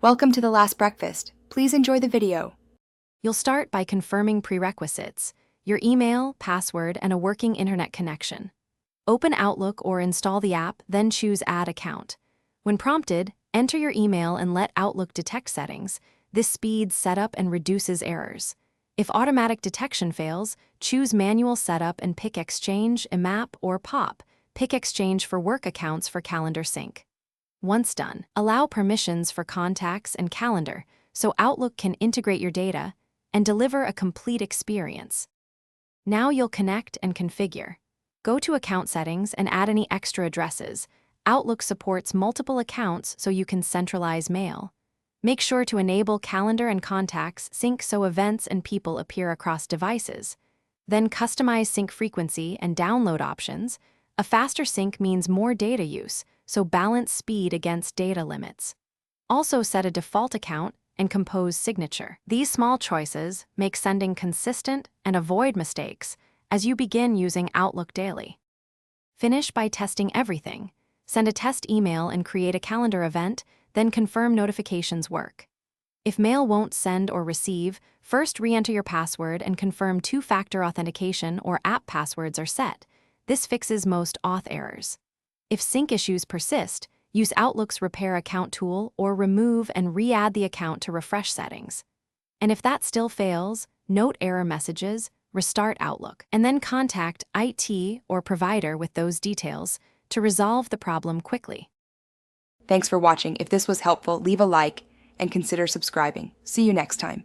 Welcome to the last breakfast. Please enjoy the video. You'll start by confirming prerequisites: your email, password, and a working internet connection. Open Outlook or install the app, then choose Add Account. When prompted, enter your email and let Outlook detect settings. This speeds setup and reduces errors. If automatic detection fails, choose Manual Setup and pick Exchange, IMAP, or POP. Pick Exchange for work accounts for calendar sync. Once done, allow permissions for contacts and calendar so Outlook can integrate your data and deliver a complete experience. Now you'll connect and configure. Go to Account Settings and add any extra addresses. Outlook supports multiple accounts so you can centralize mail. Make sure to enable calendar and contacts sync so events and people appear across devices. Then customize sync frequency and download options. A faster sync means more data use, so balance speed against data limits. Also set a default account and compose signature. These small choices make sending consistent and avoid mistakes as you begin using Outlook daily. Finish by testing everything. Send a test email and create a calendar event, then confirm notifications work. If mail won't send or receive, first re-enter your password and confirm two-factor authentication or app passwords are set. This fixes most auth errors. If sync issues persist, use Outlook's Repair Account tool or remove and re-add the account to refresh settings. And if that still fails, note error messages, restart Outlook, and then contact IT or provider with those details to resolve the problem quickly. Thanks for watching. If this was helpful, leave a like and consider subscribing. See you next time.